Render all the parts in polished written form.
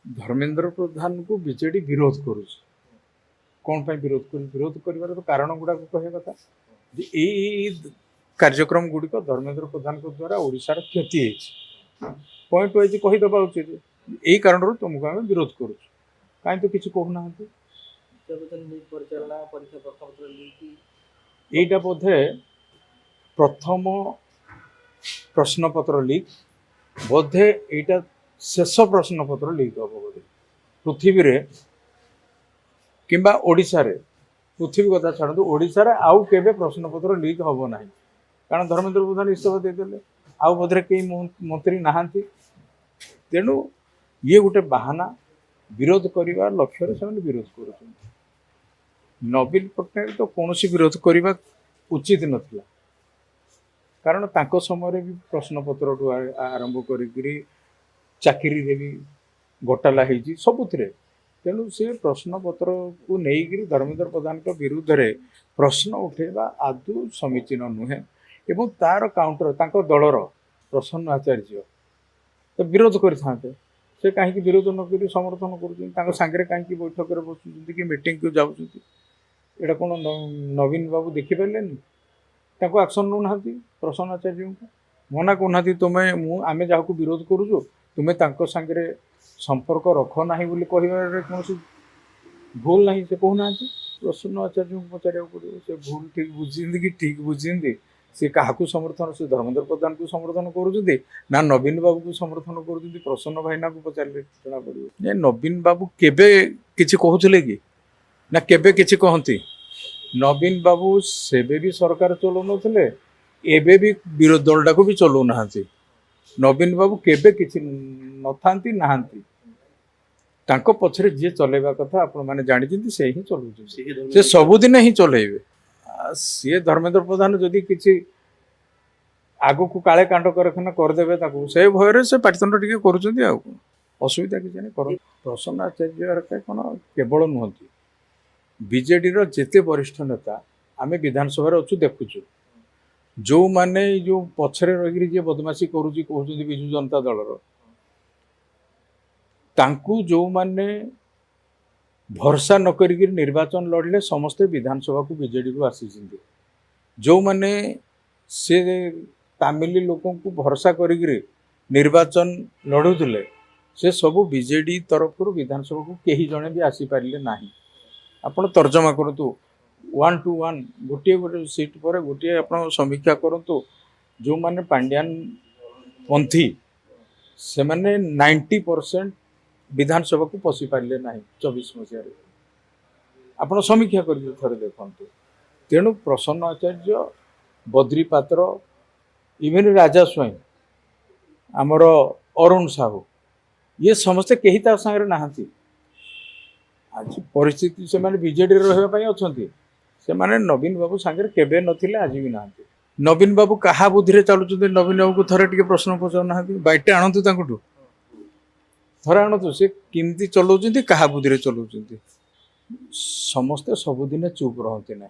धर्मेंद्र प्रधान को बीजेडी विरोध करुच कौन पाई विरोध कर तो कारण गुड़ा कह कथा कार्यक्रम गुड़िक धर्मेंद्र प्रधान द्वारा ओडिशार क्षति पॉइंट वाइज कहीदेवा उचित यही कारण तुमको आम विरोध करुच कहीं तो किसी कहूना यहीटा बोधे प्रथम प्रश्नपत्र लीक बोधे यहाँ शेष प्रश्नपत्र लीक हम बोधे पृथ्वी रे किंबा ओडिशा रे पृथ्वी कथा छाड़ू ओडिशा रे आउ केबे प्रश्नपत्र लीक हम ना कारण धर्मेंद्र प्रधान इस्तीफा देदेले आउ बोधे कई मंत्री नहांती तेणु ये गोटे बाहाना विरोध करने लक्ष्य से विरोध कर नवीन पट्टनायक तो कौन विरोध करने उचित नथिला कारण तांको समय भी प्रश्नपत्र आरंभ करी चाकरी रे भी घोटाला होती सबुथिरे तेणु से प्रश्नपत्र को लेकिन धर्मेंद्र प्रधान के विरुद्ध रे प्रश्न उठेबा आदौ समीचीन नुहे एवं तार काउंटर तांको दलर प्रसन्न आचार्य तो विरोध करते से कहीं विरोध न कर समर्थन कर कहीं बैठक में बसुँच कि मीटिंग को जाऊँ यहाँ कौन नवीन बाबू देखिपारे एक्शन नौ ना प्रसन्न आचार्य को मना करना तुम्हें आम जहाँ विरोध करुचु तुम्हें सांगे संपर्क रख ना बोली कह कौन भूल ना से कहना प्रसन्न आचार्य को पचार पड़ो से भूल ठीक बुझी कि ठीक बुझी सी क्या समर्थन से धर्मेंद्र प्रधान को समर्थन करुँच ना नवीन बाबू को समर्थन करुँच प्रसन्न भाईना को पचारे जना पड़ो नवीन बाबू केबे किछि कहूले कि ना केबे किछि कहती नवीन बाबू सेबे भी सरकार चलो नथिले एबे भी विरोध दलटा को भी चलो ना नवीन बाबू केबे किछि नथांती नहांती तांको पछरे जे चलेबा कथा आपण माने जानि से ही चलु से सबुदिन ही चलेबे सी धर्मेंद्र प्रधान जदि किसी आग को काले कांड कारखाना करदे से भय से पाटितंड टे कर असुविधा किसी नहीं कर प्रसन्न आचार्य कौन केवल नुहति बीजेडी जेते वरिष्ठ नेता आम विधानसभा अच्छु देखुचु जो माने जो पछरे रही जे बदमाशी करुँच कहते विजु जनता दलर तांकू जो माने भरसा न करिक निर्वाचन लड़ले समस्ते विधानसभा को बीजेडी को आसी जो माने से तामिली लोकों को भरसा करिक निर्वाचन लड़ुले से सबू बीजेडी तरफ विधानसभा को कहीं जड़े भी आसी पारे ना आपण तर्जमा करूँ 1 to 1 गोटे गोटे सीट पर गोटे आप समीक्षा करूँ जो माने पांड्यान पंथी से माने 90% विधानसभा को पशि पारे ना 24 मसीह आप समीक्षा कर थे देखु तेणु प्रसन्न आचार्य बद्री पात्र इवेन राजा स्वयं आमर अरुण साहू ये समस्ते कहीं ता सागर नहांती आज परिस्थिति से माने बीजेडी रही अच्छा से माने नवीन बाबू सागर केबे नथिले आज भी नहांती नवीन बाबू कहा बुद्धि चलुच्च नवीन बाबू को थरे टिके प्रश्न पचार बैठे आणतु थरे आणतु से किमती चलाउछन्ती कहा बुद्धि चलाउछन्ती समस्ते सबुदिन चुप रहते ना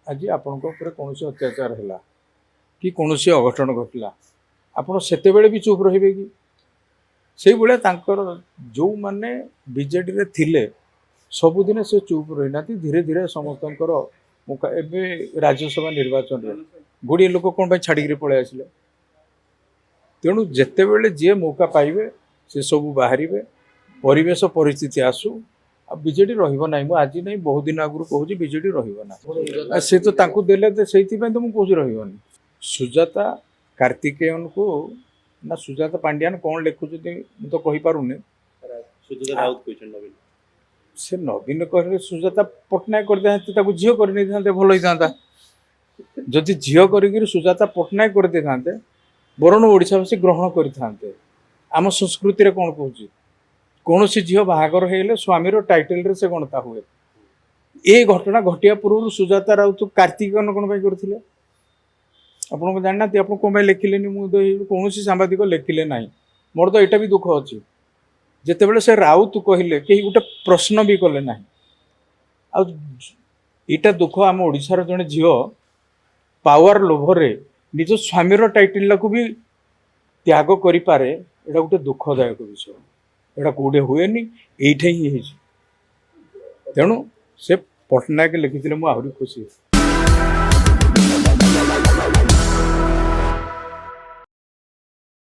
आज आपण कौन अत्याचार है कि कौन अघटन घटला आपण से भी चुप रे कि से भाया जो माने बीजेडी रे थिले सबुदिन से चुप रही धीरे धीरे समस्त मुका एवं राज्यसभा निर्वाचन रे गुड़िए लोक कौन छाड़ी पलि आसिले तेणु जिते बड़े जी मौका पाइबे से सब बाहर परिवेश परिस्थिति आसू आ बीजेडी रही आज नहीं बहुत दिन आगु कहूँ बीजेडी रही से तो तांकू देले से तो मुझे कौन रही सुजाता कार्तिकेयन को ना सुजाता पांड्यान कौन लिखुं मुझे तो कहीपरूनी से नवीन कह सुजाता पट्टनायक कर झील कर भल होता जदि झील कर सुजाता पट्टनायक कर बरण ओडावासी ग्रहण करते आम संस्कृति कौन कहूँ कौन सी झील बाहागर होले स्वामीर टाइटल रे से गणता हुए ये घटना घटिया पूर्व सुजाता राउत कार्तिकेयन कौन करते आपको जानना आप कौन लिखिले मुझे कौन सांबादिक लिखिले ना मोर तो यहाँ भी दुख अच्छी जिते बड़े से राउत कहले कहीं गोटे प्रश्न भी कले ना आटा दुख आम ओडिशार जड़े झील पावर लोभरे निज स्वामीर टाइटल को भी त्याग करें यहाँ गोटे दुखदायक विषय ଏଇଟା କେଉଁଠି ହୁଏନି, ଏଇଠି ହିଁ ହେଇଛି। ତେଣୁ ସେ ପଟ୍ଟନାୟକ ଲେଖିଥିଲେ, ମୁଁ ଆହୁରି ଖୁସି।